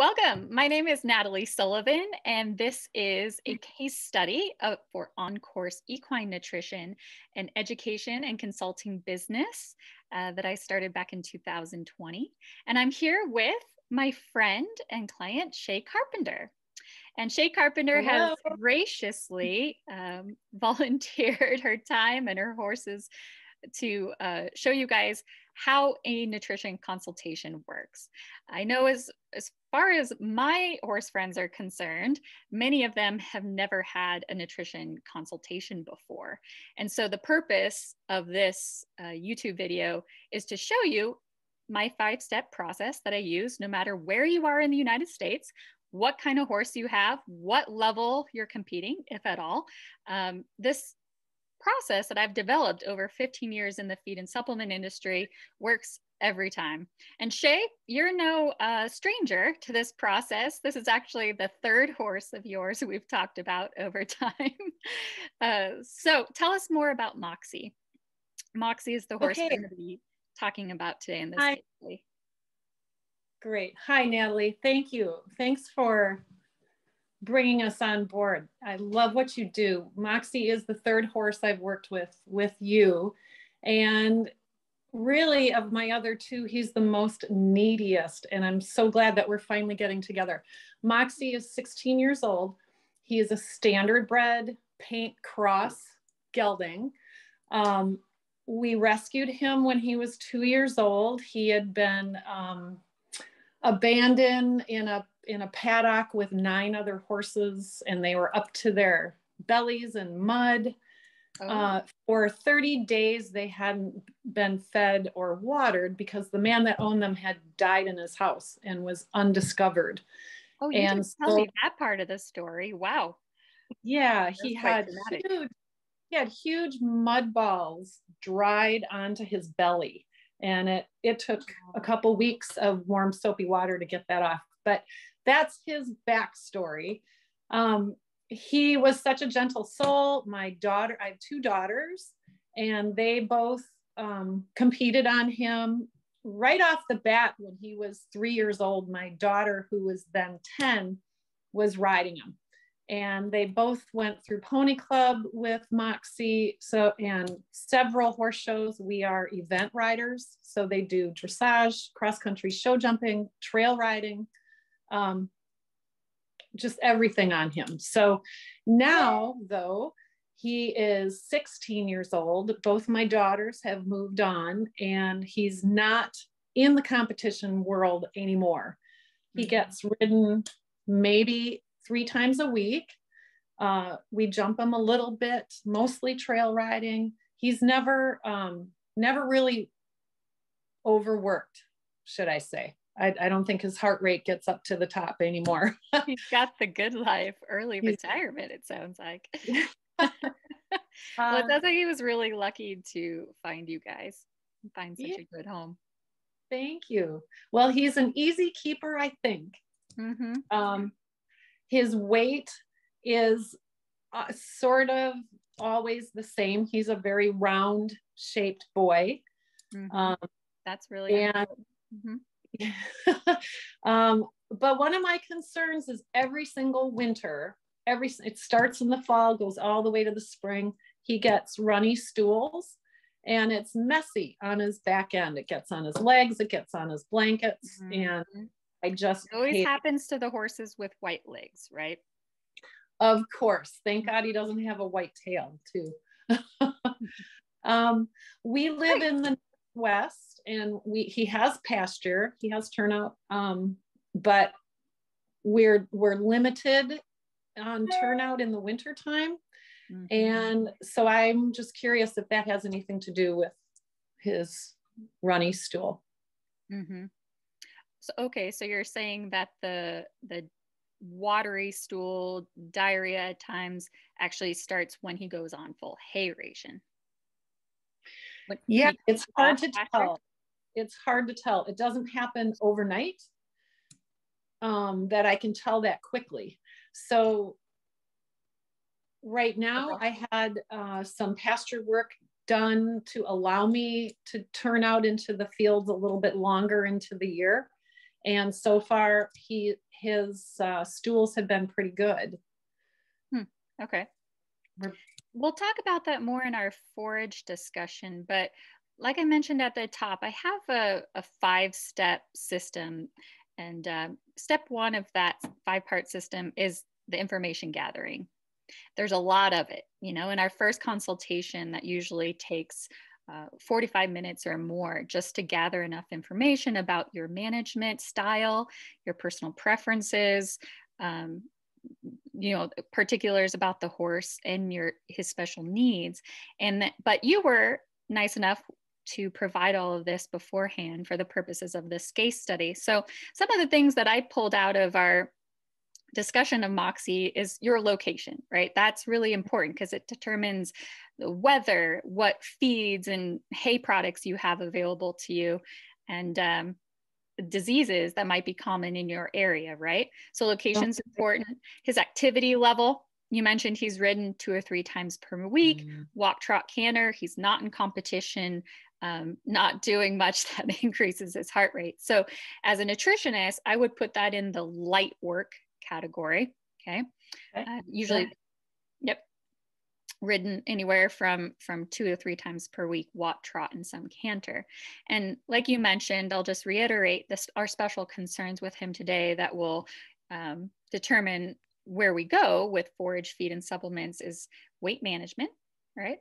Welcome. My name is Natalie Sullivan, and this is a case study for on-course equine nutrition and education and consulting business that I started back in 2020. And I'm here with my friend and client, Shay Carpenter. And Shay Carpenter has Hello. graciously volunteered her time and her horses to show you guys how a nutrition consultation works. I know as far as my horse friends are concerned, many of them have never had a nutrition consultation before. And so the purpose of this YouTube video is to show you my 5-step process that I use no matter where you are in the United States, what kind of horse you have, what level you're competing, if at all. This process that I've developed over 15 years in the feed and supplement industry works every time. And Shay, you're no stranger to this process. This is actually the third horse of yours we've talked about over time. So tell us more about Moxie. Moxie is the horse we're going to be talking about today in this video. Great. Hi, Natalie. Thank you. Thanks for bringing us on board. I love what you do. Moxie is the third horse I've worked with you. And really, of my other two, he's the most neediest. And I'm so glad that we're finally getting together. Moxie is 16 years old. He is a standardbred paint cross gelding. We rescued him when he was 2 years old. He had been abandoned in a paddock with 9 other horses, and they were up to their bellies in mud. For 30 days, they hadn't been fed or watered because the man that owned them had died in his house and was undiscovered. Oh, you didn't tell me that part of the story. Wow. Yeah, he had huge mud balls dried onto his belly. And it took a couple weeks of warm soapy water to get that off. But that's his backstory. He was such a gentle soul. I have 2 daughters, and they both competed on him right off the bat. When he was 3 years old, my daughter, who was then 10, was riding him. And they both went through Pony Club with Moxie, and several horse shows. We are event riders, so they do dressage, cross-country show jumping, trail riding, just everything on him. So now, though, he is 16 years old. Both my daughters have moved on, and he's not in the competition world anymore. He gets ridden maybe 3 times a week. We jump him a little bit, mostly trail riding. He's never really overworked, should I say. I don't think his heart rate gets up to the top anymore. He's got the good life, early retirement, it sounds like. Well, it sounds like he was really lucky to find you guys, find such a good home. Thank you. Well, he's an easy keeper, I think. His weight is sort of always the same. He's a very round shaped boy. That's really but one of my concerns is every single winter, it starts in the fall, goes all the way to the spring, he gets runny stools, and it's messy on his back end. It gets on his legs, it gets on his blankets, and it always happens to the horses with white legs, right? Of course. Thank God he doesn't have a white tail, too. We live in the West, and he has pasture, he has turnout, but we're limited on turnout in the wintertime. And so I'm just curious if that has anything to do with his runny stool. So, okay, so you're saying that the watery stool, diarrhea at times actually starts when he goes on full hay ration. Yeah, it's hard to tell. It's hard to tell. It doesn't happen overnight, that I can tell that quickly. So right now I had some pasture work done to allow me to turn out into the fields a little bit longer into the year. And so far his stools have been pretty good. Okay. We'll talk about that more in our forage discussion, but like I mentioned at the top, I have a 5-step system, and step 1 of that 5-part system is the information gathering. There's a lot of it, in our first consultation that usually takes 45 minutes or more just to gather enough information about your management style, your personal preferences, particulars about the horse and his special needs. But you were nice enough to provide all of this beforehand for the purposes of this case study. So some of the things that I pulled out of our discussion of Moxie is your location, right? That's really important because it determines the weather, what feeds and hay products you have available to you, and diseases that might be common in your area, right? So location's important. His activity level, you mentioned he's ridden 2 or 3 times per week, walk, trot, canter. He's not in competition, not doing much that increases his heart rate. So as a nutritionist, I would put that in the light work category. Okay. Usually, yep, ridden anywhere from 2 to 3 times per week, walk, trot, and some canter. And like you mentioned, I'll just reiterate our special concerns with him today that will determine where we go with forage, feed, and supplements is weight management, right?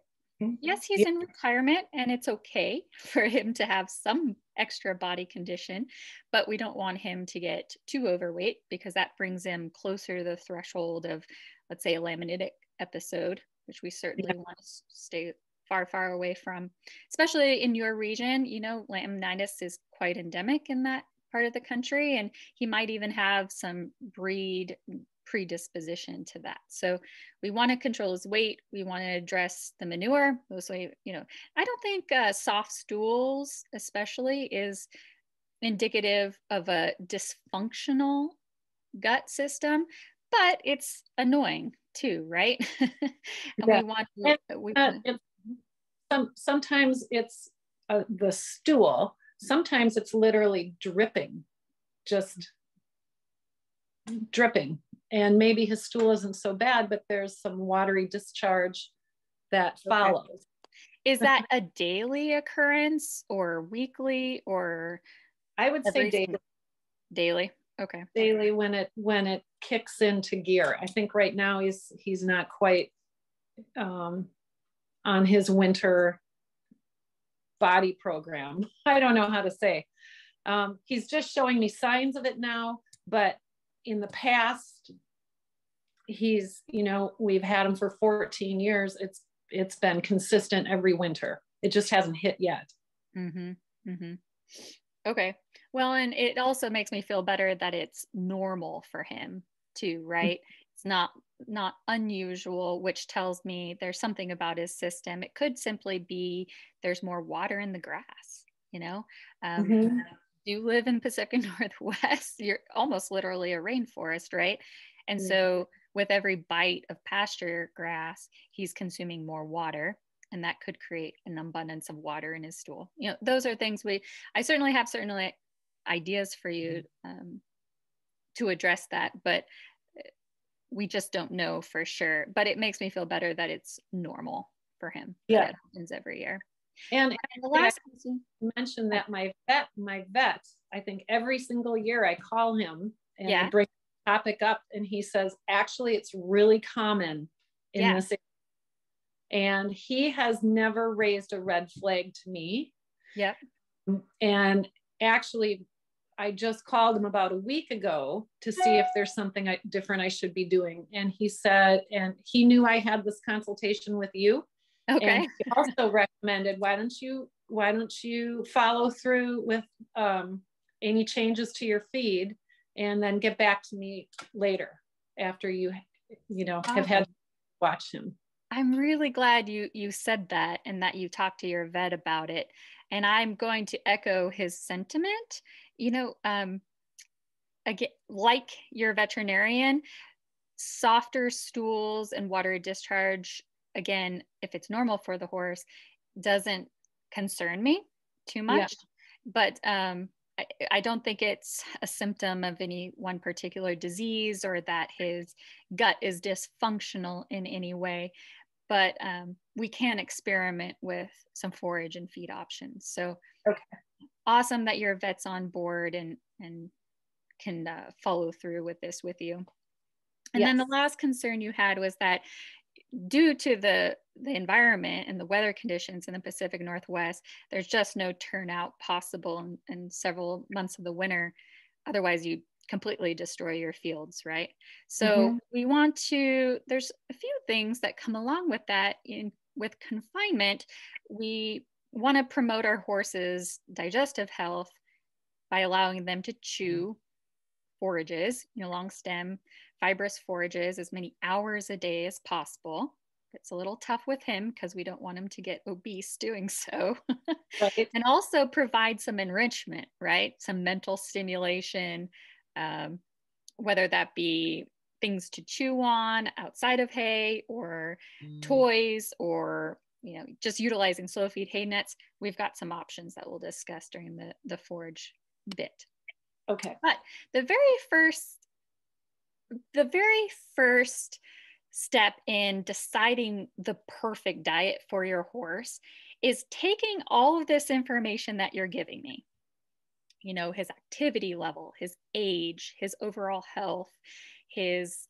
Yes, he's in retirement and it's okay for him to have some extra body condition, but we don't want him to get too overweight because that brings him closer to the threshold of, let's say, a laminitic episode, which we certainly want to stay far, far away from, especially in your region. Laminitis is quite endemic in that part of the country, and he might even have some breed predisposition to that. So we want to control his weight. We want to address the manure. Mostly, I don't think soft stools especially is indicative of a dysfunctional gut system, but it's annoying too, right? Sometimes it's the stool. Sometimes it's literally dripping, just dripping. And maybe his stool isn't so bad, but there's some watery discharge that follows. Is that a daily occurrence or weekly, or? I would say daily. Daily. Okay. Daily when it kicks into gear. I think right now he's not quite on his winter body program. I don't know how to say. He's just showing me signs of it now, but in the past, we've had him for 14 years. It's been consistent every winter. It just hasn't hit yet. Mm-hmm. Mm-hmm. Okay. Well, and it also makes me feel better that it's normal for him too, right? It's not unusual, which tells me there's something about his system. It could simply be there's more water in the grass, You live in Pacific Northwest, you're almost literally a rainforest, right? And so with every bite of pasture grass, he's consuming more water, and that could create an abundance of water in his stool. Those are things I certainly have ideas for you to address that, but we just don't know for sure. But it makes me feel better that it's normal for him. Yeah. That happens every year. And the last person mentioned that my vet, I think every single year I call him and I bring the topic up, and he says, actually, it's really common in this area. And he has never raised a red flag to me. Yep. And actually, I just called him about a week ago to see if there's something different I should be doing. And he said, and he knew I had this consultation with you. Okay. And he also recommended, why don't you follow through with any changes to your feed, and then get back to me later after you have had to watch him. I'm really glad you said that, and that you talked to your vet about it. And I'm going to echo his sentiment. Again, like your veterinarian, softer stools and water discharge, again, if it's normal for the horse, doesn't concern me too much. But I don't think it's a symptom of any one particular disease or that his gut is dysfunctional in any way, but we can experiment with some forage and feed options. So okay. Awesome that your vet's on board and can follow through with this with you. And then the last concern you had was that due to the environment and the weather conditions in the Pacific Northwest, there's just no turnout possible in several months of the winter. Otherwise, you completely destroy your fields, right? So we want to, there's a few things that come along with that. With confinement, we want to promote our horses' digestive health by allowing them to chew forages, long stem, fibrous forages as many hours a day as possible. It's a little tough with him because we don't want him to get obese doing so. Right. And also provide some enrichment, right? Some mental stimulation, whether that be things to chew on outside of hay or toys or just utilizing slow feed hay nets. We've got some options that we'll discuss during the forage bit. Okay. But the very first step in deciding the perfect diet for your horse is taking all of this information that you're giving me. His activity level, his age, his overall health, his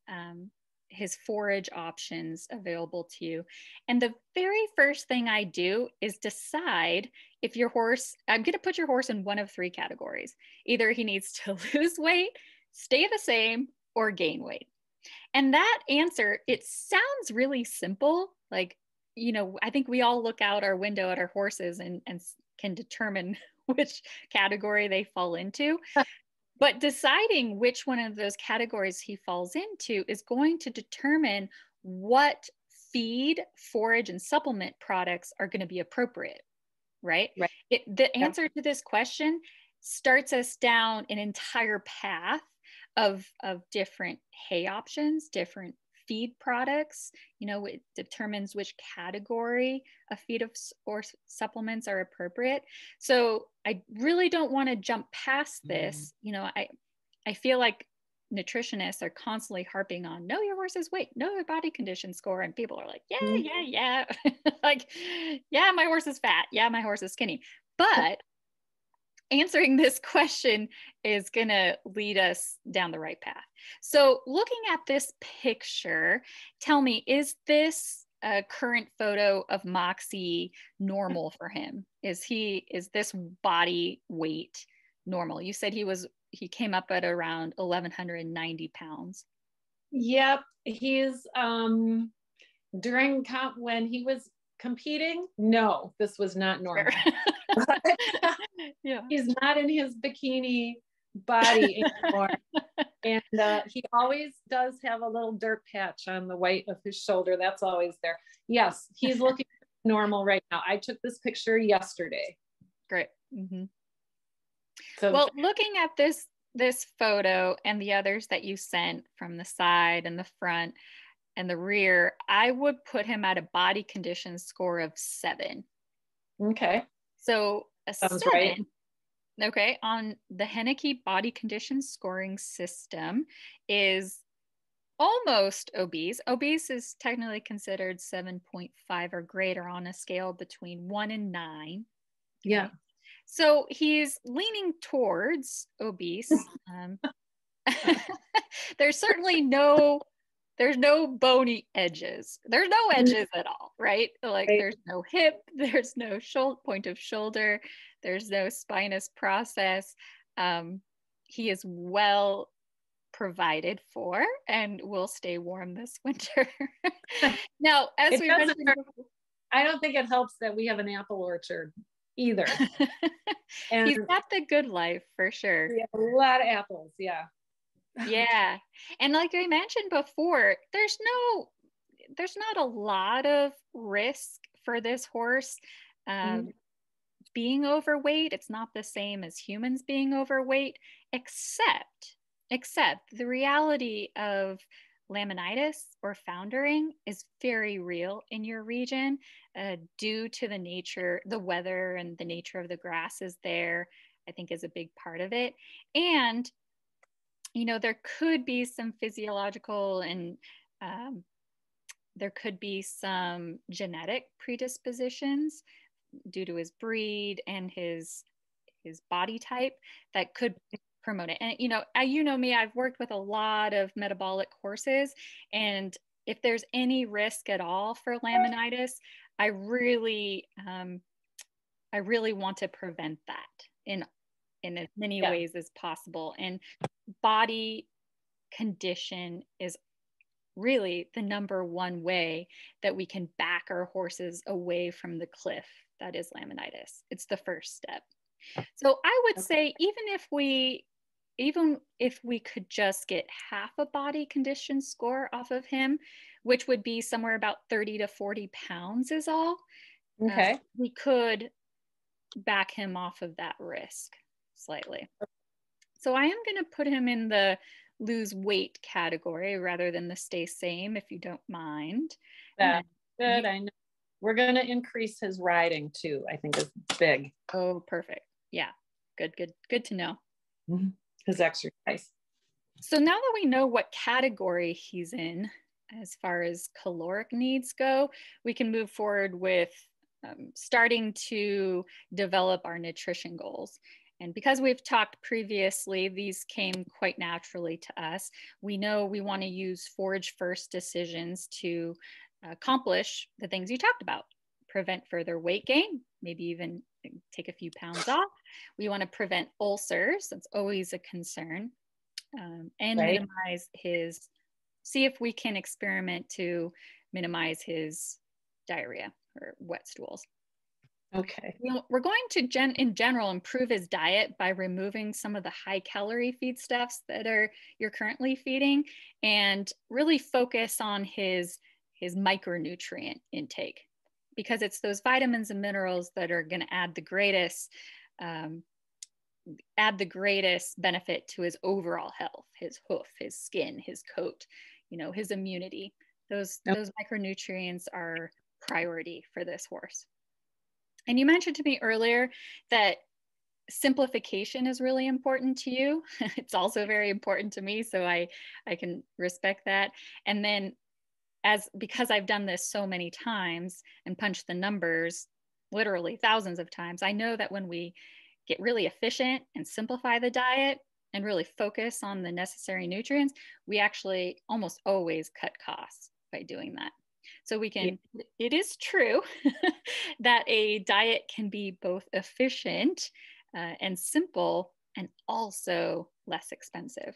forage options available to you. And the very first thing I do is decide if your horse, I'm going to put your horse in one of three categories. Either he needs to lose weight, stay the same, or gain weight. And that answer, it sounds really simple. Like, I think we all look out our window at our horses and can determine which category they fall into. But deciding which one of those categories he falls into is going to determine what feed, forage, and supplement products are going to be appropriate, right? The answer to this question starts us down an entire path of different hay options, different feed products. It determines which category of feed or supplements are appropriate. So I really don't want to jump past this. I feel like nutritionists are constantly harping on, know your horse's weight, know your body condition score. And people are like, yeah. Like, yeah, my horse is fat. Yeah, my horse is skinny. But answering this question is going to lead us down the right path. So looking at this picture, tell me, is this a current photo of Moxie normal for him? Is this body weight normal? You said he came up at around 1,190 pounds. Yep. He's when he was competing, no, this was not normal. Yeah. He's not in his bikini body anymore. And he always does have a little dirt patch on the white of his shoulder. That's always there. Yes, he's looking normal right now. I took this picture yesterday. Great. So, well, looking at this photo and the others that you sent from the side and the front and the rear, I would put him at a body condition score of 7. Okay. So a Sounds 7, right. Okay, on the Henneke body condition scoring system is almost obese. Obese is technically considered 7.5 or greater on a scale between 1 and 9. Yeah. Okay. So he's leaning towards obese. There's certainly there's no bony edges. There's no edges at all, right? Like there's no hip, there's no point of shoulder, there's no spinous process. He is well provided for and will stay warm this winter. Now, as we mentioned before, I don't think it helps that we have an apple orchard either. And he's got the good life for sure. We have a lot of apples, yeah. Yeah. And like I mentioned before, there's not a lot of risk for this horse being overweight. It's not the same as humans being overweight, except the reality of laminitis or foundering is very real in your region due to the weather and the nature of the grasses there. I think is a big part of it. And, you know, there could be some physiological and there could be some genetic predispositions due to his breed and his body type that could promote it. And you know me, I've worked with a lot of metabolic horses, and if there's any risk at all for laminitis, I really want to prevent that in as many ways as possible. And body condition is really the number one way that we can back our horses away from the cliff that is laminitis. It's the first step. So I would say even if we could just get half a body condition score off of him, which would be somewhere about 30 to 40 pounds is all, we could back him off of that risk slightly. So I am going to put him in the lose weight category rather than the stay same, if you don't mind. That's good. I know. We're going to increase his riding too, I think is big. Oh, perfect. Yeah. Good to know. His exercise. So now that we know what category he's in, as far as caloric needs go, we can move forward with starting to develop our nutrition goals. And because we've talked previously, these came quite naturally to us. We know we want to use FORAGE first decisions to accomplish the things you talked about. Prevent further weight gain, maybe even take a few pounds off. We want to prevent ulcers. That's always a concern. And minimize see if we can experiment to minimize his diarrhea or wet stools. Okay. We're going to, in general, improve his diet by removing some of the high calorie feedstuffs that you're currently feeding, and really focus on his micronutrient intake, because it's those vitamins and minerals that are going to add the greatest benefit to his overall health, his hoof, his skin, his coat, his immunity. Those micronutrients are priority for this horse. And you mentioned to me earlier that simplification is really important to you. It's also very important to me, so I can respect that. And then because I've done this so many times and punched the numbers literally thousands of times, I know that when we get really efficient and simplify the diet and really focus on the necessary nutrients, we actually almost always cut costs by doing that. So it is true that a diet can be both efficient and simple and also less expensive.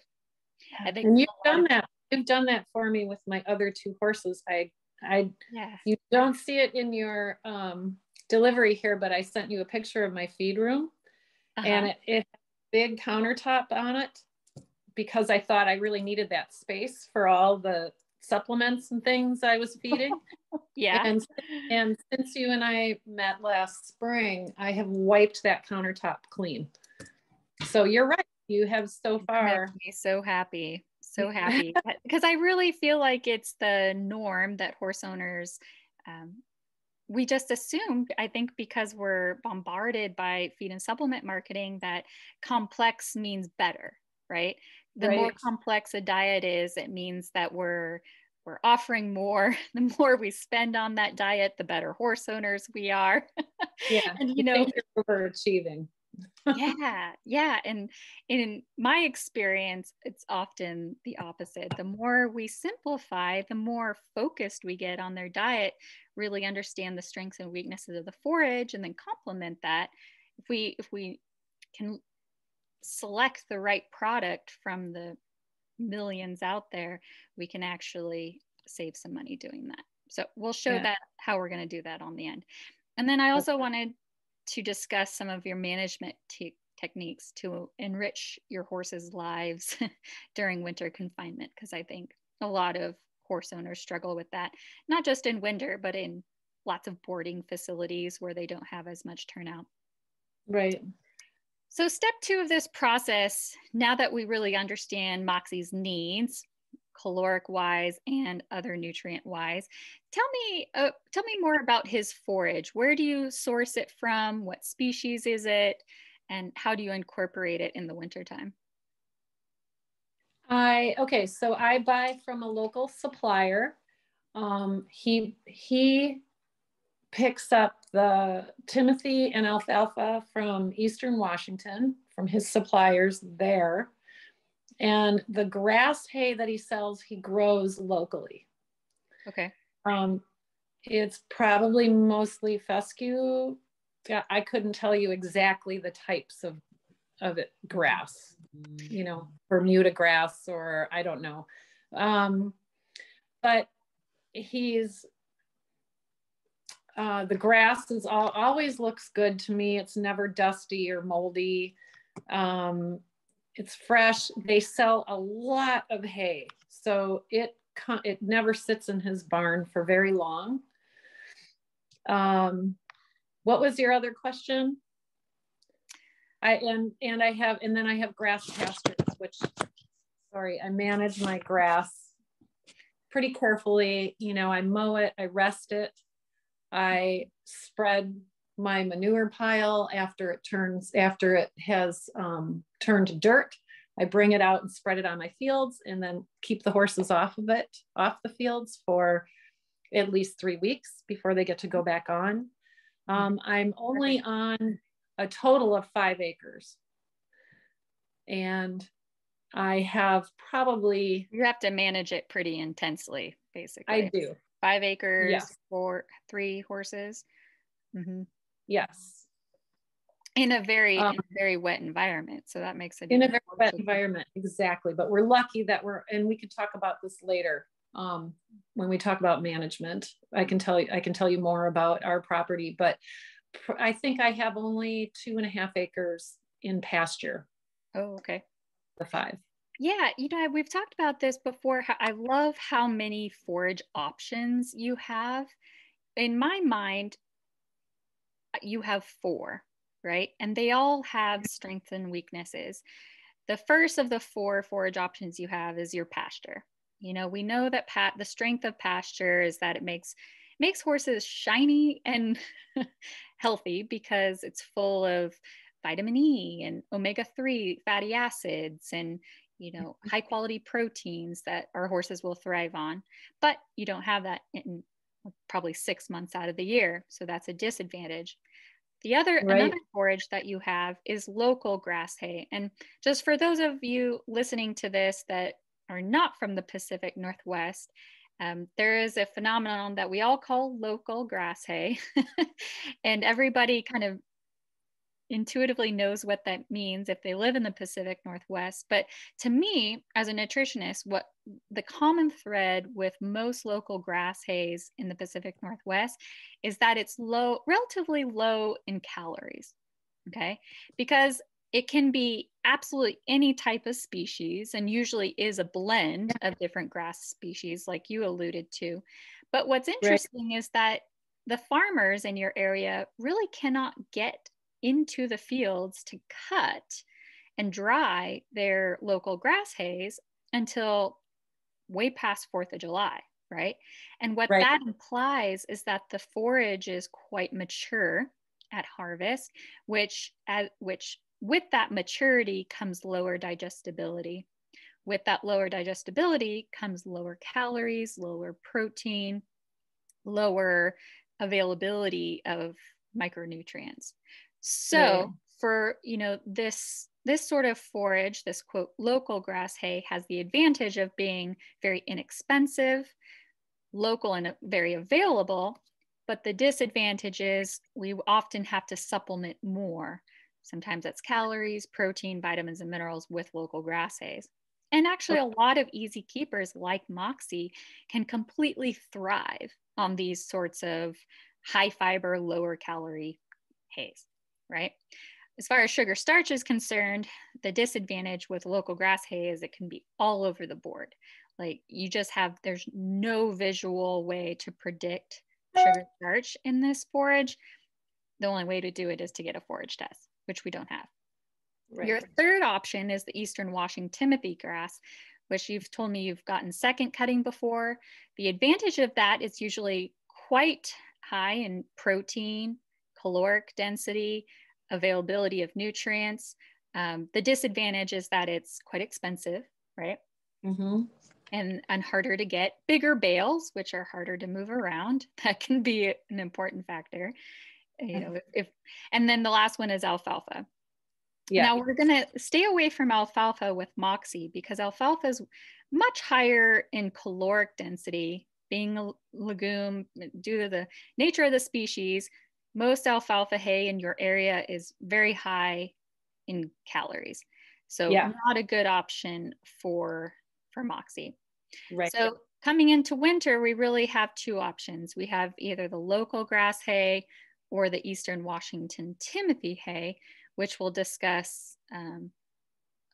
I think and you've done that. You've done that for me with my other two horses. You don't see it in your delivery here, but I sent you a picture of my feed room, and it had a big countertop on it because I thought I really needed that space for all the supplements and things I was feeding. And since you and I met last spring, I have wiped that countertop clean. So you're right. You have so far. Makes me so happy. So happy. Because I really feel like it's the norm that horse owners, we just assume, I think because we're bombarded by feed and supplement marketing, that complex means better, right? The more complex a diet is, it means that we're offering more. The more we spend on that diet, the better horse owners we are. Yeah. And you're overachieving. Yeah. And in my experience, it's often the opposite. The more we simplify, the more focused we get on their diet, really understand the strengths and weaknesses of the forage, and then complement that. If we can select the right product from the millions out there, we can actually save some money doing that. So we'll show that how we're going to do that on the end. And then I also wanted to discuss some of your management techniques to enrich your horses' lives during winter confinement, because I think a lot of horse owners struggle with that, not just in winter, but in lots of boarding facilities where they don't have as much turnout. Right. So step 2 of this process, now that we really understand Moxie's needs, caloric wise and other nutrient wise, tell me more about his forage. Where do you source it from? What species is it? and how do you incorporate it in the wintertime? Okay, so I buy from a local supplier. He picks up the Timothy and alfalfa from Eastern Washington, from his suppliers there. And the grass hay that he sells, he grows locally. Okay. It's probably mostly fescue. Yeah, I couldn't tell you exactly the types of it, grass, you know, Bermuda grass, or I don't know. But he's, the grass is always looks good to me. It's never dusty or moldy. It's fresh. They sell a lot of hay, so it never sits in his barn for very long. What was your other question? And then I have grass pastures, which, sorry, I manage my grass pretty carefully. You know, I mow it, I rest it, I spread my manure pile after it has turned to dirt. I bring it out and spread it on my fields, and then keep the horses off the fields for at least 3 weeks before they get to go back on. I'm only on a total of 5 acres. And I have probably... You have to manage it pretty intensely, basically. I do. 5 acres, yes. For 3 horses. Mm-hmm. Yes. In a very wet environment. So that makes it in a very wet environment. Exactly. But we're lucky that and we could talk about this later. When we talk about management, I can tell you more about our property, but I think I have only 2.5 acres in pasture. Oh, okay. The 5. Yeah, you know, we've talked about this before. I love how many forage options you have. In my mind, you have 4, right? And they all have strengths and weaknesses. The first of the 4 forage options you have is your pasture. You know, we know that the strength of pasture is that it makes horses shiny and healthy because it's full of vitamin E and omega-3 fatty acids and, you know, high quality proteins that our horses will thrive on. But you don't have that in probably 6 months out of the year. So that's a disadvantage. Another forage that you have is local grass hay. And just for those of you listening to this that are not from the Pacific Northwest, there is a phenomenon that we all call local grass hay. And everybody kind of intuitively knows what that means if they live in the Pacific Northwest. But to me, as a nutritionist, what the common thread with most local grass hays in the Pacific Northwest is that it's relatively low in calories. Okay, because it can be absolutely any type of species, and usually is a blend of different grass species, like you alluded to. But what's interesting is that the farmers in your area really cannot get into the fields to cut and dry their local grass hays until way past 4th of July, right? And what that implies is that the forage is quite mature at harvest, which with that maturity comes lower digestibility. With that lower digestibility comes lower calories, lower protein, lower availability of micronutrients. So for, you know, this sort of forage, this quote local grass hay, has the advantage of being very inexpensive, local, and very available. But the disadvantage is we often have to supplement more. Sometimes that's calories, protein, vitamins, and minerals with local grass hays. And actually, a lot of easy keepers like Moxie can completely thrive on these sorts of high fiber, lower calorie hays, right? As far as sugar starch is concerned, the disadvantage with local grass hay is it can be all over the board. Like there's no visual way to predict sugar starch in this forage. The only way to do it is to get a forage test, which we don't have. Your third option is the Eastern Washington Timothy grass, which you've told me you've gotten second cutting before. The advantage of that is usually quite high in protein, caloric density, availability of nutrients. The disadvantage is that it's quite expensive, right? Mm-hmm. And harder to get. Bigger bales, which are harder to move around, that can be an important factor. You know, and then the last one is alfalfa. Yeah. Now we're going to stay away from alfalfa with Moxie because alfalfa is much higher in caloric density, being a legume due to the nature of the species. Most alfalfa hay in your area is very high in calories. So not a good option for Moxie. Right. So coming into winter, we really have two options. We have either the local grass hay or the Eastern Washington Timothy hay, which we'll discuss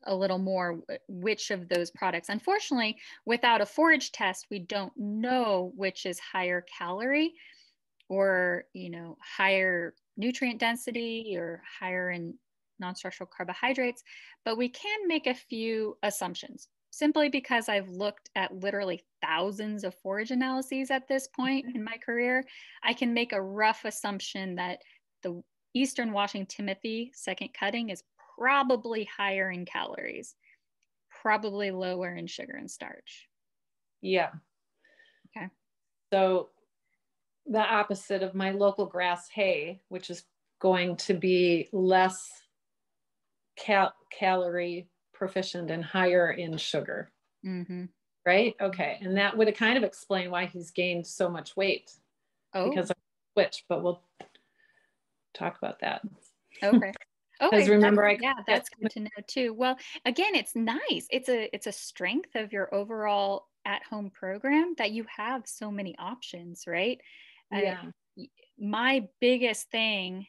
a little more which of those products. Unfortunately, without a forage test, we don't know which is higher calorie or, you know, higher nutrient density or higher in non-structural carbohydrates, but we can make a few assumptions simply because I've looked at literally thousands of forage analyses at this point in my career. I can make a rough assumption that the Eastern Washington Timothy second cutting is probably higher in calories, probably lower in sugar and starch. Yeah. Okay. So the opposite of my local grass hay, which is going to be less calorie proficient and higher in sugar. Mm-hmm. Right? Okay. And that would kind of explain why he's gained so much weight. Because of the switch, but we'll talk about that. Okay. Because remember, that's good to know too. Well, again, it's nice. It's a strength of your overall at-home program that you have so many options, right? Yeah. My biggest thing,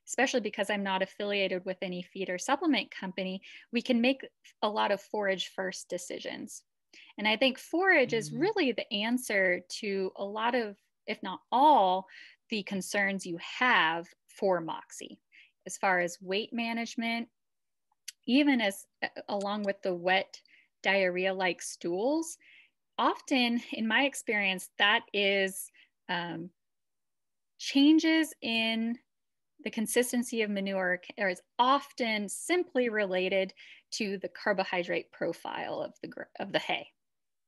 especially because I'm not affiliated with any feed or supplement company, we can make a lot of forage first decisions. And I think forage is really the answer to a lot of, if not all, the concerns you have for Moxie, as far as weight management, even as along with the wet diarrhea-like stools. Often, in my experience, that is changes in the consistency of manure is often simply related to the carbohydrate profile of the hay.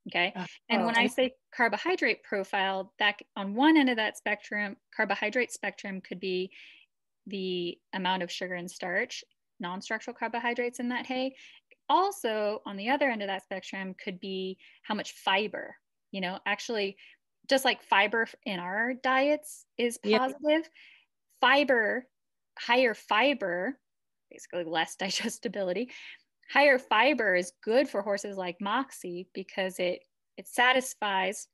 Okay. And when I say carbohydrate profile, that on one end of that spectrum, carbohydrate spectrum could be the amount of sugar and starch, non-structural carbohydrates in that hay. Also, on the other end of that spectrum could be how much fiber, you know, actually, just like fiber in our diets is positive, fiber, higher fiber, basically less digestibility, higher fiber is good for horses like Moxie because it satisfies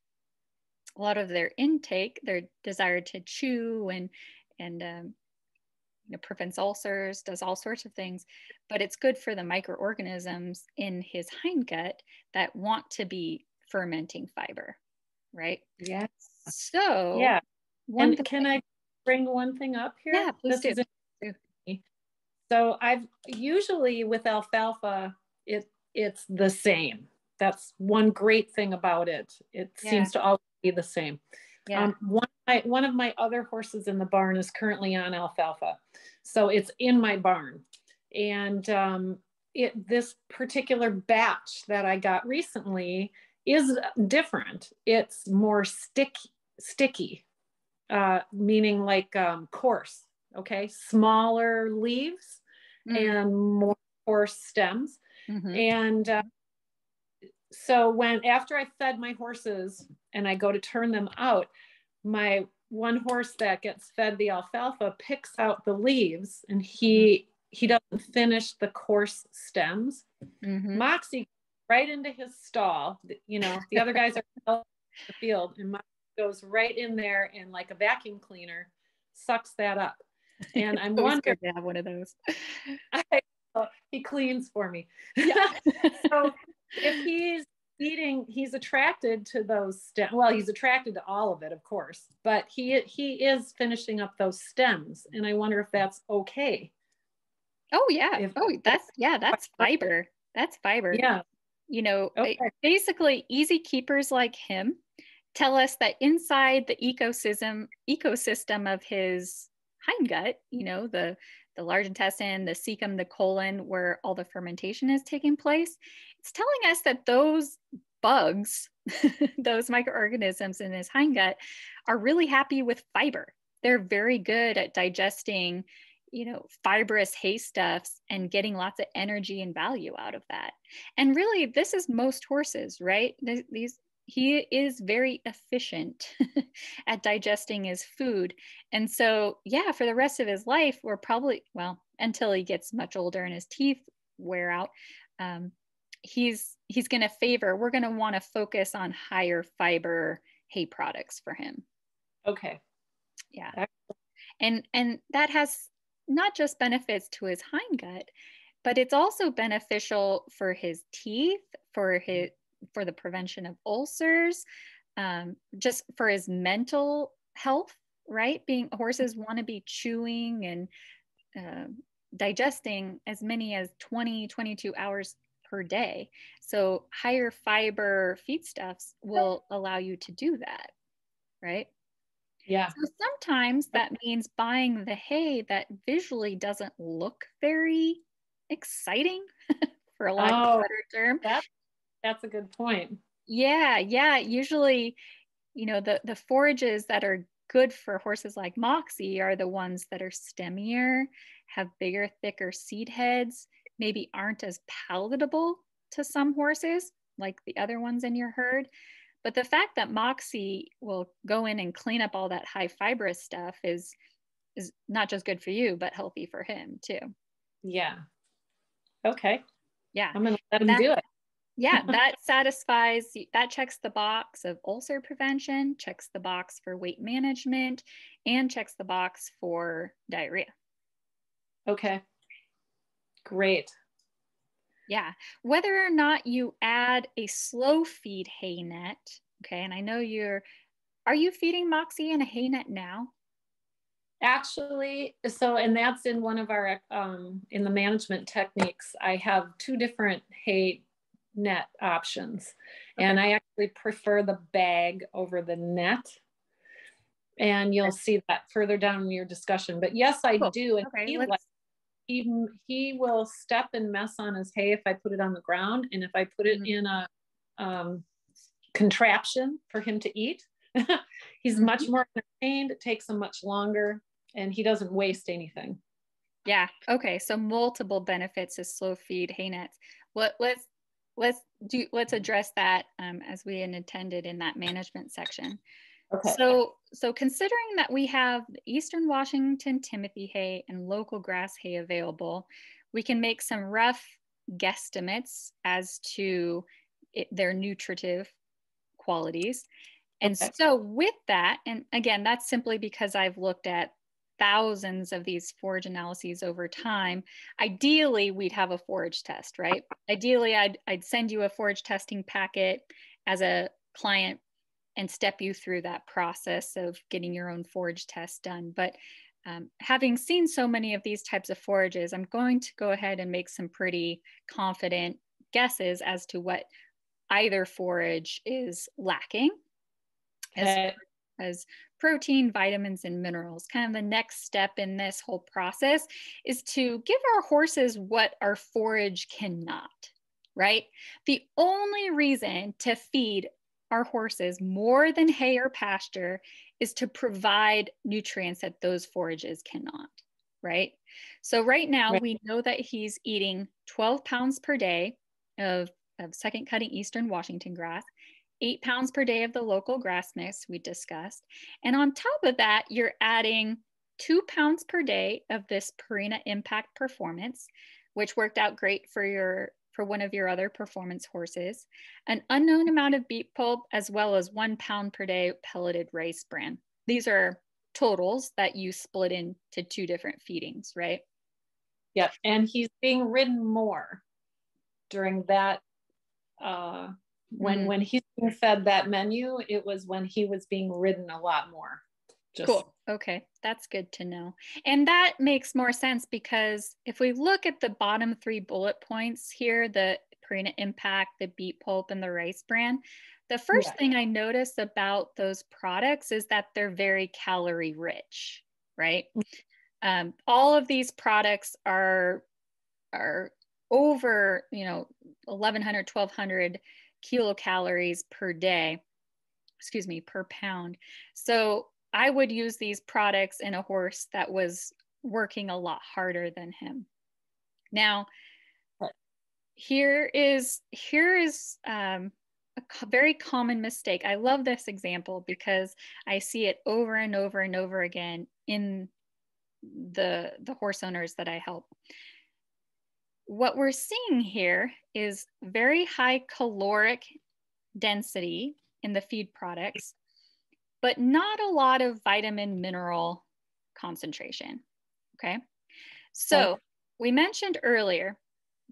a lot of their intake, their desire to chew and you know, prevents ulcers, does all sorts of things, but it's good for the microorganisms in his hindgut that want to be fermenting fiber, right? Yes. So yeah. And can I bring one thing up here? Yeah, please do. So I've usually with alfalfa, it's the same. That's one great thing about it. It seems to always be the same. Yeah. One of my other horses in the barn is currently on alfalfa. So it's in my barn. And this particular batch that I got recently is different. It's more sticky, meaning like coarse, okay? Smaller leaves and more coarse stems. And so after I fed my horses and I go to turn them out, my one horse that gets fed the alfalfa picks out the leaves and he doesn't finish the coarse stems. Moxie right into his stall, you know, the other guys are out in the field and Moxie goes right in there and like a vacuum cleaner sucks that up. And I'm wondering to have one of those. He cleans for me. Yeah. So if he's attracted to those stems. Well, he's attracted to all of it, of course, but he is finishing up those stems. And I wonder if that's okay. Oh yeah. That's fiber. That's fiber. Yeah. You know, basically easy keepers like him tell us that inside the ecosystem of his hindgut, you know, the the large intestine, the cecum, the colon, where all the fermentation is taking place, it's telling us that those bugs, those microorganisms in his hindgut, are really happy with fiber. They're very good at digesting, fibrous hay stuffs and getting lots of energy and value out of that. And really, this is most horses, right? He is very efficient at digesting his food. And so, yeah, for the rest of his life, we're probably, well, until he gets much older and his teeth wear out, he's going to favor, we're going to want to focus on higher fiber hay products for him. Okay. Yeah. And that has not just benefits to his hindgut, but it's also beneficial for his teeth, for the prevention of ulcers, just for his mental health, right? Horses want to be chewing and digesting as many as 22 hours per day. So higher fiber feedstuffs will allow you to do that, right? Yeah. So sometimes that means buying the hay that visually doesn't look very exciting, for a lack of a better term. That's a good point. Yeah. Usually, the forages that are good for horses like Moxie are the ones that are stemmier, have bigger, thicker seed heads, maybe aren't as palatable to some horses like the other ones in your herd. But the fact that Moxie will go in and clean up all that high fibrous stuff is not just good for you, but healthy for him too. Yeah. Okay. Yeah. I'm going to let him do it. Yeah, that checks the box of ulcer prevention, checks the box for weight management, and checks the box for diarrhea. Okay. Great. Yeah. Whether or not you add a slow feed hay net, okay, and I know are you feeding Moxie in a hay net now? Actually, and that's in one of our, in the management techniques, I have 2 different hay net options. Okay. And I actually prefer the bag over the net. And you'll see that further down in your discussion. But yes, I do. And okay, he will step and mess on his hay if I put it on the ground. And if I put it in a contraption for him to eat, he's much more entertained. It takes him much longer and he doesn't waste anything. Yeah. Okay. So multiple benefits of slow feed hay nets. Let's address that as we intended in that management section. Okay. So considering that we have Eastern Washington Timothy hay and local grass hay available, we can make some rough guesstimates as to their nutritive qualities. And so with that, and again, that's simply because I've looked at thousands of these forage analyses over time. Ideally, we'd have a forage test, right? Ideally, I'd send you a forage testing packet as a client and step you through that process of getting your own forage test done. But having seen so many of these types of forages, I'm going to go ahead and make some pretty confident guesses as to what either forage is lacking as protein, vitamins, and minerals. Kind of the next step in this whole process is to give our horses what our forage cannot, right? The only reason to feed our horses more than hay or pasture is to provide nutrients that those forages cannot, right? So right now we know that he's eating 12 pounds per day of second cutting Eastern Washington grass, 8 pounds per day of the local grass mix we discussed. And on top of that, you're adding 2 pounds per day of this Purina Impact Performance, which worked out great for one of your other performance horses, an unknown amount of beet pulp, as well as 1 pound per day pelleted rice bran. These are totals that you split into 2 different feedings, right? Yep, and he's being ridden more during that, when he's being fed that menu, it was when he was being ridden a lot more. Cool. Okay, that's good to know. And that makes more sense because if we look at the bottom 3 bullet points here, the Purina Impact, the beet pulp, and the rice bran, the first thing I notice about those products is that they're very calorie rich, right? All of these products are over, 1,100, 1,200 kilocalories per day, excuse me, per pound. So I would use these products in a horse that was working a lot harder than him. Now, here is a very common mistake. I love this example because I see it over and over and over again in the horse owners that I help. What we're seeing here is very high caloric density in the feed products, but not a lot of vitamin mineral concentration. Okay. So we mentioned earlier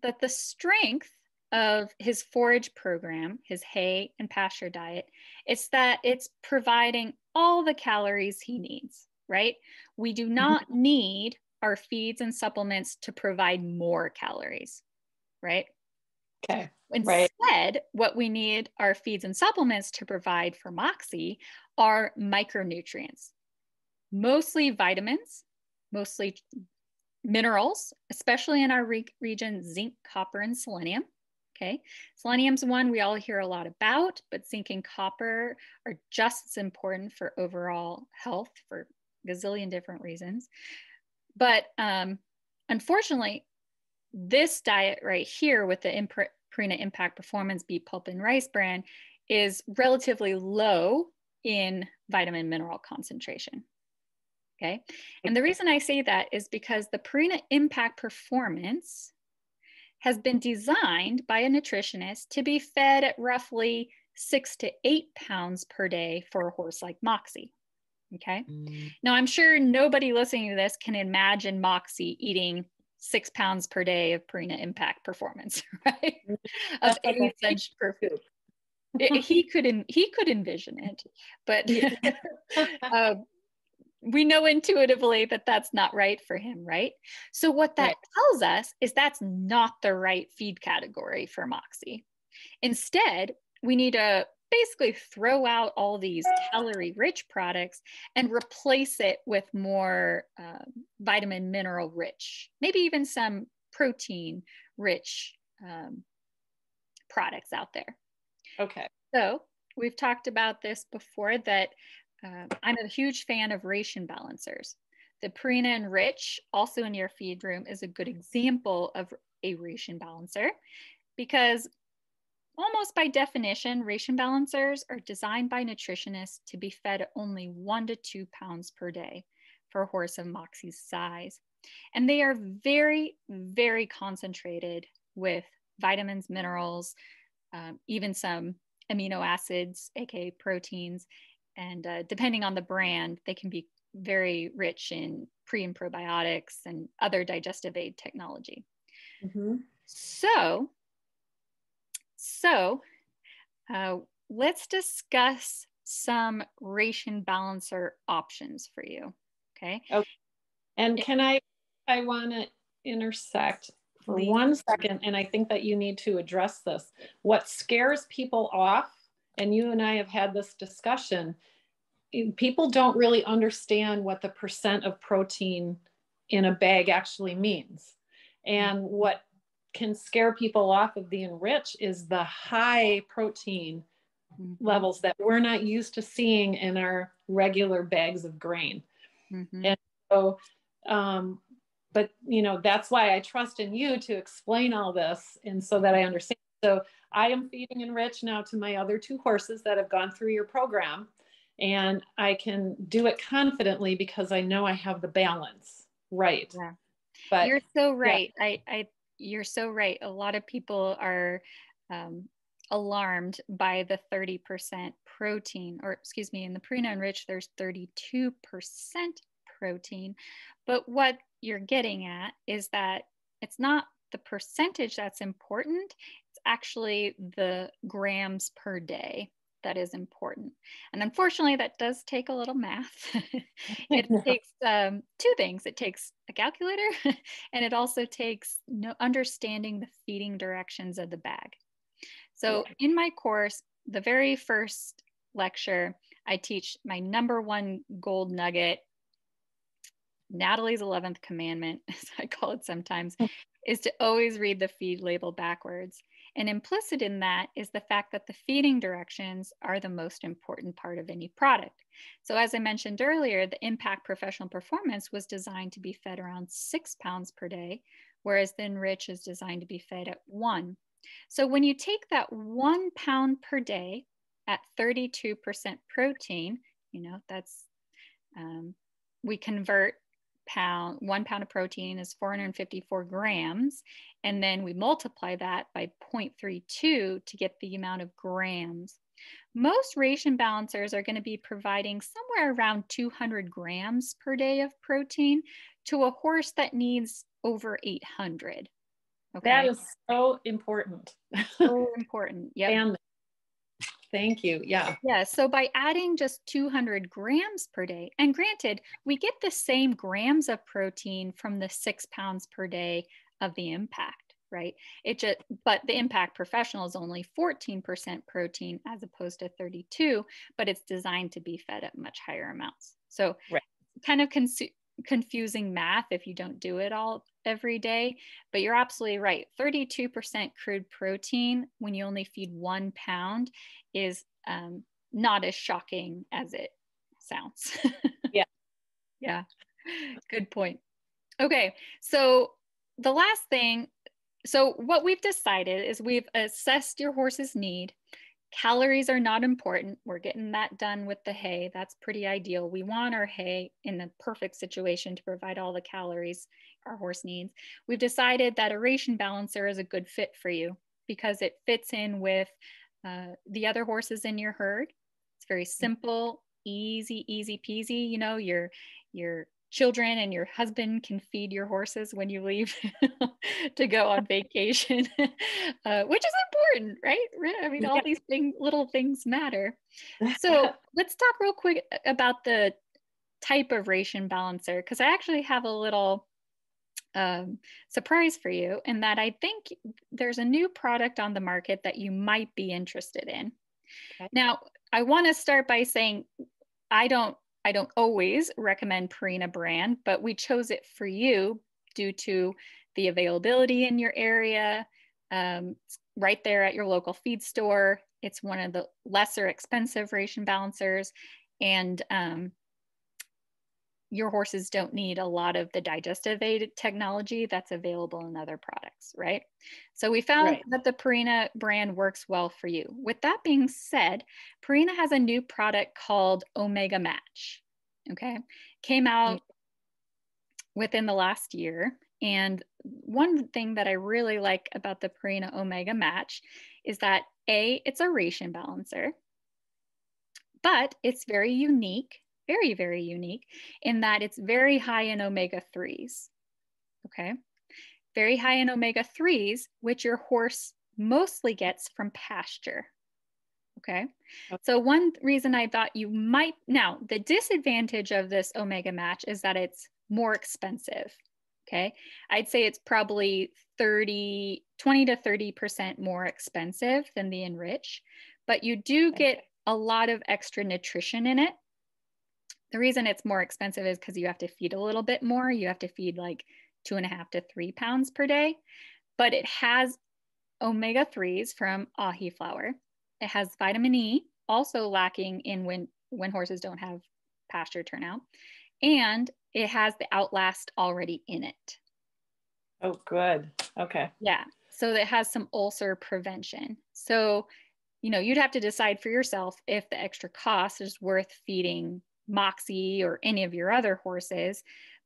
that the strength of his forage program, his hay and pasture diet, it's that it's providing all the calories he needs, right? We do not need our feeds and supplements to provide more calories, right? Okay. Instead, what we need our feeds and supplements to provide for Moxie are micronutrients, mostly vitamins, mostly minerals, especially in our region, zinc, copper, and selenium. Okay, selenium's one we all hear a lot about, but zinc and copper are just as important for overall health for a gazillion different reasons. But unfortunately, this diet right here with the Purina Impact Performance Beet Pulp and Rice brand is relatively low in vitamin mineral concentration. Okay. And the reason I say that is because the Purina Impact Performance has been designed by a nutritionist to be fed at roughly 6 to 8 pounds per day for a horse like Moxie. Okay. Now, I'm sure nobody listening to this can imagine Moxie eating 6 pounds per day of Purina Impact Performance, right? Of any such perfume. He could envision it, but we know intuitively that that's not right for him, right? So what that tells us is that's not the right feed category for Moxie. Instead, we need to basically throw out all these calorie-rich products and replace it with more vitamin mineral rich, maybe even some protein rich products out there. Okay. So we've talked about this before that I'm a huge fan of ration balancers. The Purina Enrich, also in your feed room, is a good example of a ration balancer because almost by definition, ration balancers are designed by nutritionists to be fed only 1 to 2 pounds per day for a horse of Moxie's size. And they are very, very concentrated with vitamins, minerals, even some amino acids, aka proteins. And depending on the brand, they can be very rich in pre and probiotics and other digestive aid technology. So let's discuss some ration balancer options for you. Okay. And I want to intersect for 1 second, and I think that you need to address this. What scares people off, and you and I have had this discussion, people don't really understand what the percent of protein in a bag actually means. And what can scare people off of the Enrich is the high protein levels that we're not used to seeing in our regular bags of grain. And so, but that's why I trust in you to explain all this, and so that I understand. So I am feeding Enrich now to my other 2 horses that have gone through your program, and I can do it confidently because I know I have the balance right. Yeah. But you're so right. You're so right. A lot of people are alarmed by the 30% protein, or excuse me, in the Purina Enrich, there's 32% protein. But what you're getting at is that it's not the percentage that's important. It's actually the grams per day that is important. And unfortunately, that does take a little math. It takes 2 things. It takes a calculator, and it also takes understanding the feeding directions of the bag. So in my course, the very first lecture, I teach my #1 gold nugget. Natalie's 11th commandment, as I call it sometimes, is to always read the feed label backwards. And implicit in that is the fact that the feeding directions are the most important part of any product. So as I mentioned earlier, the Impact Professional Performance was designed to be fed around 6 pounds per day, whereas the Enrich is designed to be fed at 1. So when you take that 1 pound per day at 32% protein, you know, that's, we convert 1 pound of protein is 454 grams. And then we multiply that by 0.32 to get the amount of grams. Most ration balancers are going to be providing somewhere around 200 grams per day of protein to a horse that needs over 800. Okay. That is so important. So important. Yep. Thank you. Yeah. Yeah. So by adding just 200 grams per day, and granted, we get the same grams of protein from the 6 pounds per day of the Impact, right? But the Impact Professional is only 14% protein as opposed to 32, but it's designed to be fed at much higher amounts. So kind of confusing math if you don't do it all every day, but you're absolutely right. 32% crude protein when you only feed 1 pound is not as shocking as it sounds. Yeah. Yeah. Good point. Okay. So the last thing, so what we've decided is we've assessed your horse's need. Calories are not important. We're getting that done with the hay. That's pretty ideal. We want our hay in the perfect situation to provide all the calories our horse needs. We've decided that a ration balancer is a good fit for you because it fits in with the other horses in your herd. It's very simple, easy peasy. You know, your children and your husband can feed your horses when you leave to go on vacation, which is important, right? I mean, all these little things matter. So let's talk real quick about the type of ration balancer, because I actually have a little surprise for you in that I think there's a new product on the market that you might be interested in. Okay. Now, I want to start by saying I don't always recommend Purina brand, but we chose it for you due to the availability in your area, right there at your local feed store. It's one of the lesser expensive ration balancers, and your horses don't need a lot of the digestive aid technology that's available in other products, right? So we found that the Purina brand works well for you. With that being said, Purina has a new product called Omega Match, okay? Came out within the last year. And one thing that I really like about the Purina Omega Match is that it's a ration balancer, but it's very unique, very, very unique in that it's very high in omega-3s, okay? Very high in omega-3s, which your horse mostly gets from pasture, okay? So one reason I thought you might, now the disadvantage of this Omega Match is that it's more expensive, okay? I'd say it's probably 20 to 30% more expensive than the Enrich, but you do get a lot of extra nutrition in it. The reason it's more expensive is because you have to feed a little bit more. You have to feed like 2.5 to 3 pounds per day, but it has omega-3s from ahi flour. It has vitamin E, also lacking in when horses don't have pasture turnout, and it has the Outlast already in it. Oh, good. Okay. Yeah. So it has some ulcer prevention. So, you know, you'd have to decide for yourself if the extra cost is worth feeding Moxie or any of your other horses,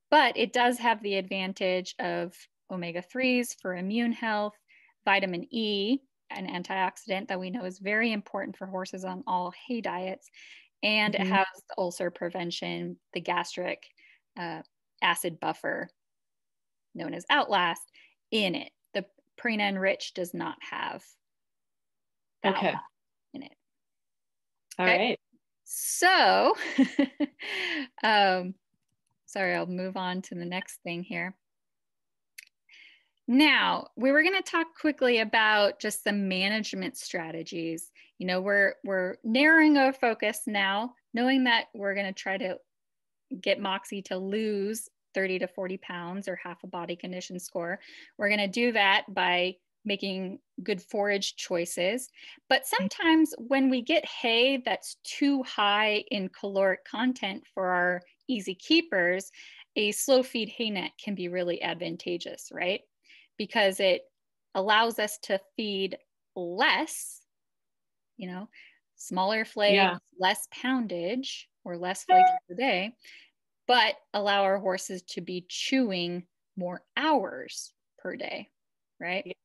but it does have the advantage of omega-3s for immune health, vitamin E, an antioxidant that we know is very important for horses on all hay diets, and it has the ulcer prevention, the gastric acid buffer known as Outlast in it. The Purina Enrich does not have Outlast in it. All right. So, sorry, I'll move on to the next thing here. Now, we were going to talk quickly about just the management strategies. You know, we're narrowing our focus now, knowing that we're going to try to get Moxie to lose 30 to 40 pounds or half a body condition score. We're going to do that by making good forage choices. But sometimes when we get hay that's too high in caloric content for our easy keepers, a slow feed hay net can be really advantageous, right? Because it allows us to feed less, you know, smaller flakes, less poundage or less flakes per day, but allow our horses to be chewing more hours per day, right?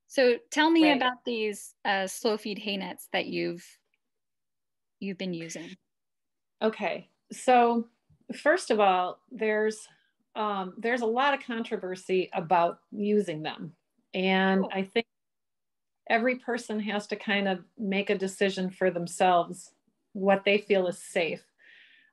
So tell me about these slow feed hay nets that you've been using. Okay, so first of all, there's a lot of controversy about using them, and I think every person has to kind of make a decision for themselves what they feel is safe.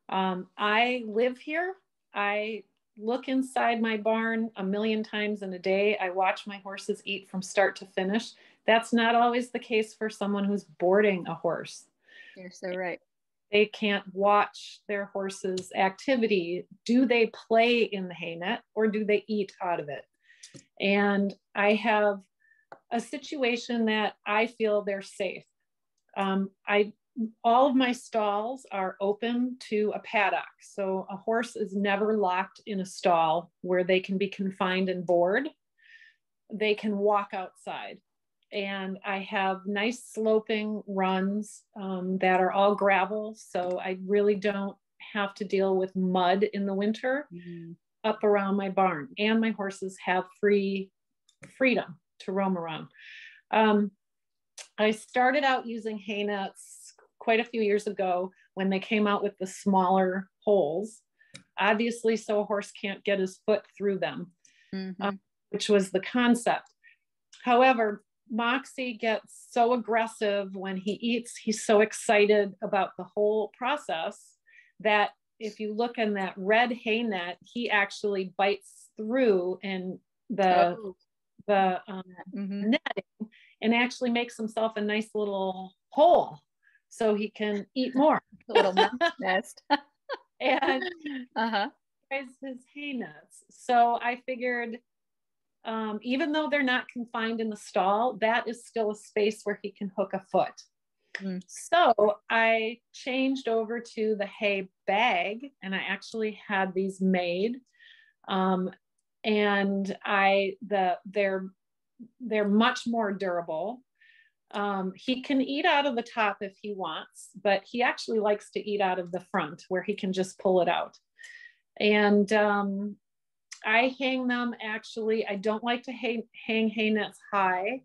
I live here. I look inside my barn a million times in a day. I watch my horses eat from start to finish. That's not always the case for someone who's boarding a horse. You're so right. They can't watch their horse's activity. Do they play in the hay net or do they eat out of it? And I have a situation that I feel they're safe. All of my stalls are open to a paddock. So a horse is never locked in a stall where they can be confined and board. They can walk outside. And I have nice sloping runs that are all gravel. So I really don't have to deal with mud in the winter up around my barn. And my horses have freedom to roam around. I started out using hay nets quite a few years ago when they came out with the smaller holes, obviously so a horse can't get his foot through them, which was the concept. However, Moxie gets so aggressive when he eats. He's so excited about the whole process that if you look in that red hay net, he actually bites through in the netting and actually makes himself a nice little hole so he can eat more. A little nest. And his hay nets. So I figured, even though they're not confined in the stall, that is still a space where he can hook a foot. So I changed over to the hay bag, and I actually had these made. And they're much more durable. He can eat out of the top if he wants, but he actually likes to eat out of the front where he can just pull it out. And I hang them actually. I don't like to hang hay nets high.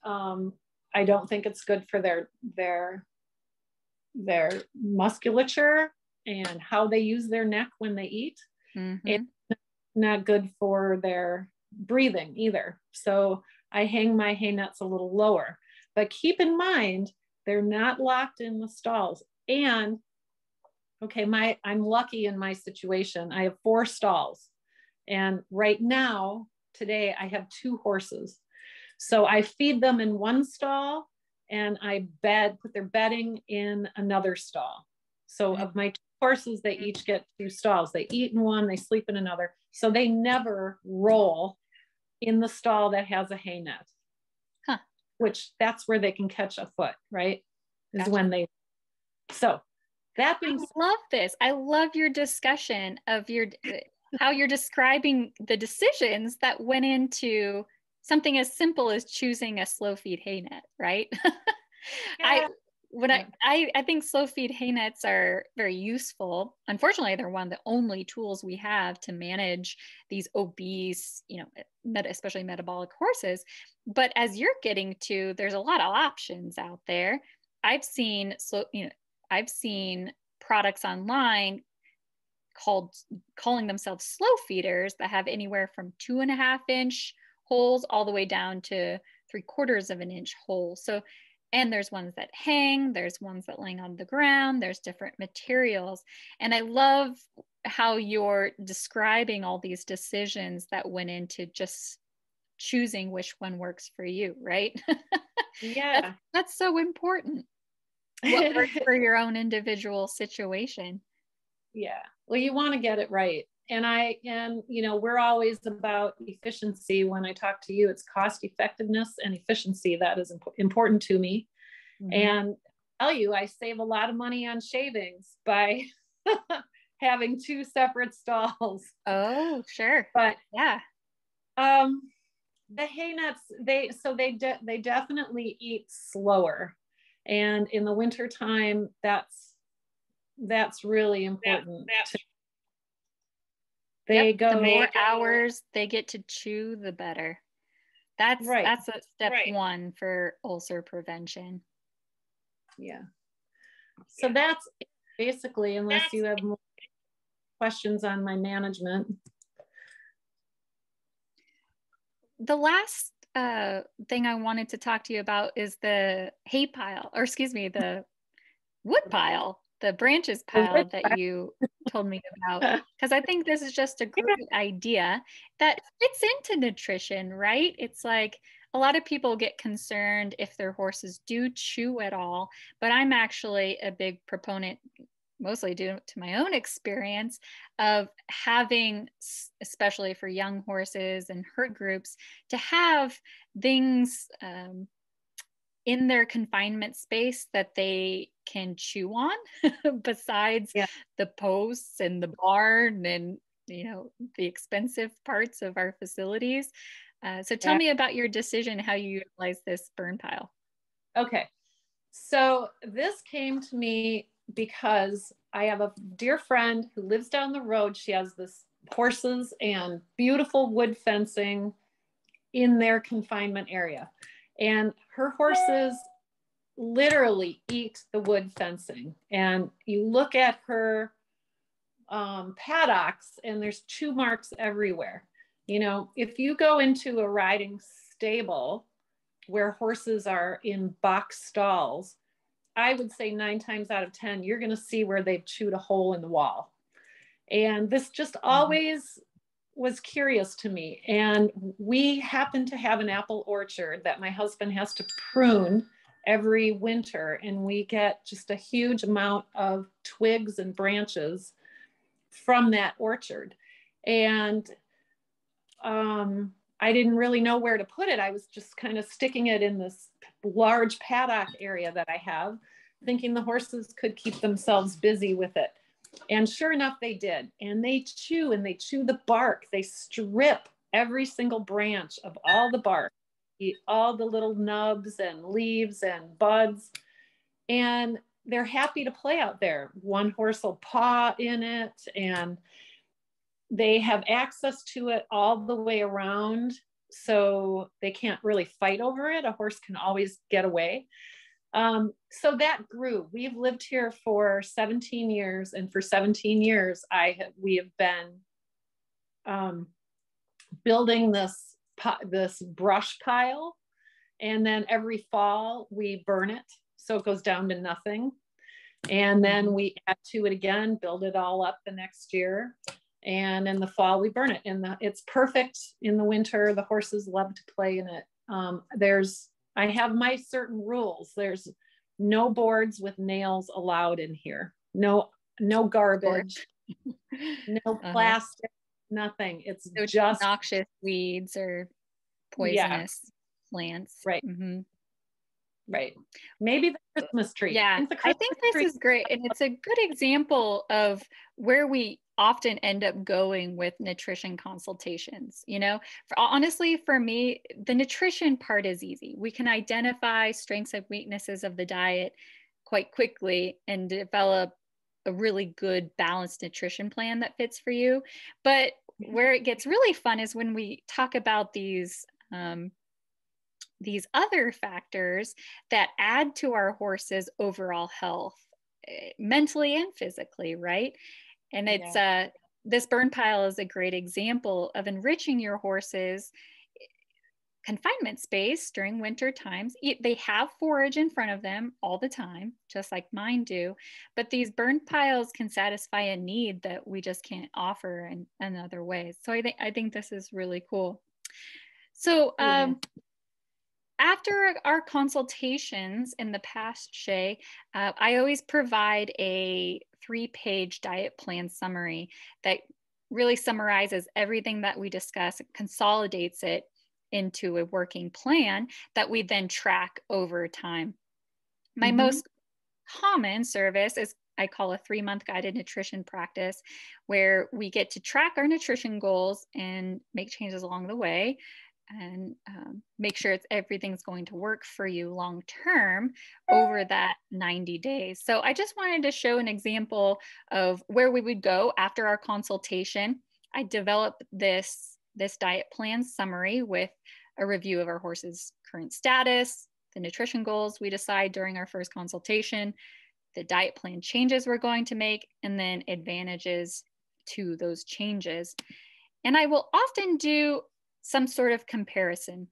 I don't think it's good for their musculature and how they use their neck when they eat. It's not good for their breathing either. So I hang my hay nets a little lower. But keep in mind, they're not locked in the stalls. And okay, I'm lucky in my situation. I have 4 stalls. And right now, today, I have 2 horses. So I feed them in one stall and I put their bedding in another stall. So of my 2 horses, they each get 2 stalls. They eat in one, they sleep in another. So they never roll in the stall that has a hay net. Which that's where they can catch a foot, right? Is when they, so that being said, I love this. I love your discussion of how you're describing the decisions that went into something as simple as choosing a slow feed hay net, right? I think slow feed hay nets are very useful. Unfortunately, they're one of the only tools we have to manage these obese, especially metabolic horses. But as you're getting to, there's a lot of options out there. I've seen products online calling themselves slow feeders that have anywhere from 2.5-inch holes all the way down to 3/4 of an inch hole. So, and there's ones that hang, there's ones that laying on the ground, there's different materials. And I love how you're describing all these decisions that went into just choosing which one works for you, right? Yeah. That's so important. What works for your own individual situation. Yeah. Well, you want to get it right. you know, we're always about efficiency. When I talk to you, it's cost effectiveness and efficiency that is important to me. Mm-hmm. And I'll tell you, I save a lot of money on shavings by having 2 separate stalls. Oh, sure. But yeah. The hay nuts, they definitely eat slower. And in the winter time, that's really important. They go, the more hours they get to chew, the better. That's right. That's a step one for ulcer prevention. Yeah. So that's basically, unless you have more questions on my management. The last thing I wanted to talk to you about is the hay pile, or excuse me, the wood pile, the branches pile that you told me about, because I think this is just a great idea that fits into nutrition, right? It's like a lot of people get concerned if their horses do chew at all, but I'm actually a big proponent, mostly due to my own experience, of having, especially for young horses and herd groups, to have things in their confinement space that they can chew on besides the posts and the barn and, you know, the expensive parts of our facilities. So tell me about your decision, how you utilize this burn pile. Okay. So this came to me because I have a dear friend who lives down the road. She has this horses and beautiful wood fencing in their confinement area. And her horses literally eat the wood fencing. And you look at her paddocks and there's chew marks everywhere. You know, if you go into a riding stable where horses are in box stalls, I would say 9 times out of 10, you're going to see where they've chewed a hole in the wall. And this just always was curious to me. And we happen to have an apple orchard that my husband has to prune every winter. And we get just a huge amount of twigs and branches from that orchard. And I didn't really know where to put it. I was just kind of sticking it in this large paddock area that I have, thinking the horses could keep themselves busy with it. And sure enough, they did. And they chew the bark. They strip every single branch of all the bark, eat all the little nubs and leaves and buds. And they're happy to play out there. One horse will paw in it, and they have access to it all the way around. So they can't really fight over it. A horse can always get away. So that grew. We've lived here for 17 years, and for 17 years, we have been building this brush pile, and then every fall we burn it, so it goes down to nothing, and then we add to it again, build it all up the next year, and in the fall we burn it. And it's perfect in the winter. The horses love to play in it. I have my certain rules. There's no boards with nails allowed in here. No garbage, no plastic, nothing. It's no just noxious weeds or poisonous plants. Right. Right. Maybe the Christmas tree. Yeah, I think this is great. And it's a good example of where we often end up going with nutrition consultations. You know, honestly, for me, the nutrition part is easy. We can identify strengths and weaknesses of the diet quite quickly and develop a really good balanced nutrition plan that fits for you. But where it gets really fun is when we talk about these other factors that add to our horses' overall health, mentally and physically, right? And it's this burn pile is a great example of enriching your horses' confinement space during winter times. They have forage in front of them all the time, just like mine do, but these burn piles can satisfy a need that we just can't offer in other ways. So I think this is really cool. So after our consultations in the past, Shay, I always provide a 3-page diet plan summary that really summarizes everything that we discuss, consolidates it into a working plan that we then track over time. My most common service is I call a 3-month guided nutrition practice, where we get to track our nutrition goals and make changes along the way, and make sure everything's going to work for you long term over that 90 days. So I just wanted to show an example of where we would go after our consultation. I developed this diet plan summary with a review of our horse's current status, the nutrition goals we decide during our first consultation, the diet plan changes we're going to make, and then advantages to those changes. And I will often do some sort of comparison.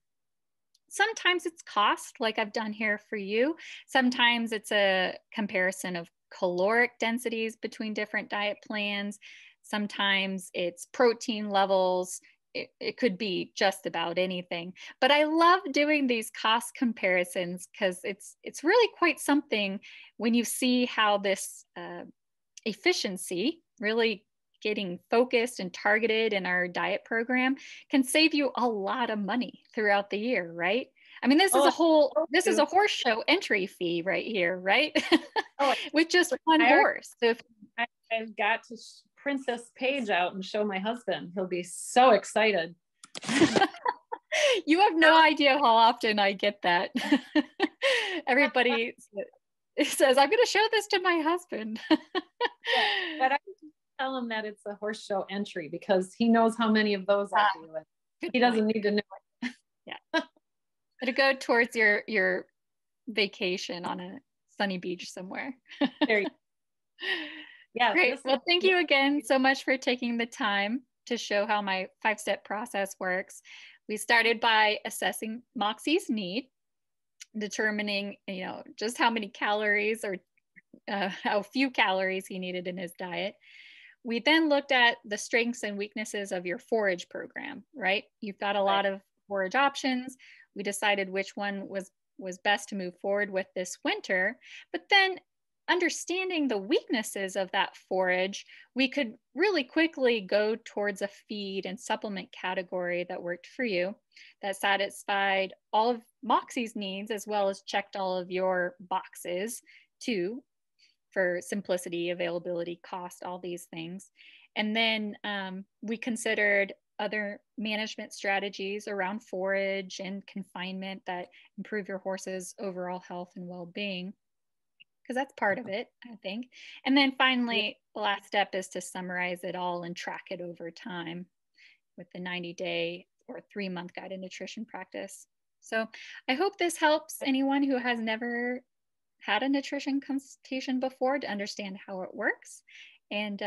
Sometimes it's cost, like I've done here for you. Sometimes it's a comparison of caloric densities between different diet plans. Sometimes it's protein levels. It could be just about anything. But I love doing these cost comparisons because it's really quite something when you see how this efficiency, really getting focused and targeted in our diet program, can save you a lot of money throughout the year, right? I mean, this is a horse show entry fee right here, right? With just one horse. So I've got to print this page out and show my husband. He'll be so excited. You have no idea how often I get that. Everybody says, I'm going to show this to my husband. But I tell him that it's a horse show entry because he knows how many of those I do. He doesn't need to know it. Yeah. It'll go towards your vacation on a sunny beach somewhere. There you go. Yeah. Great. Well, thank you again so much for taking the time to show how my 5-step process works. We started by assessing Moxie's need, determining, just how many calories or how few calories he needed in his diet. We then looked at the strengths and weaknesses of your FORAGE program, right? You've got a lot of FORAGE options. We decided which one was best to move forward with this winter, but then understanding the weaknesses of that forage, we could really quickly go towards a feed and supplement category that worked for you, that satisfied all of Moxie's needs, as well as checked all of your boxes too, for simplicity, availability, cost, all these things. And then we considered other management strategies around forage and confinement that improve your horse's overall health and well-being, because that's part of it, I think. And then finally, the last step is to summarize it all and track it over time with the 90-day or 3-month guided nutrition practice. So I hope this helps anyone who has never had a nutrition consultation before to understand how it works. And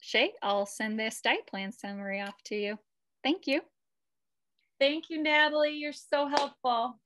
Shay, I'll send this diet plan summary off to you. Thank you. Thank you, Natalie. You're so helpful.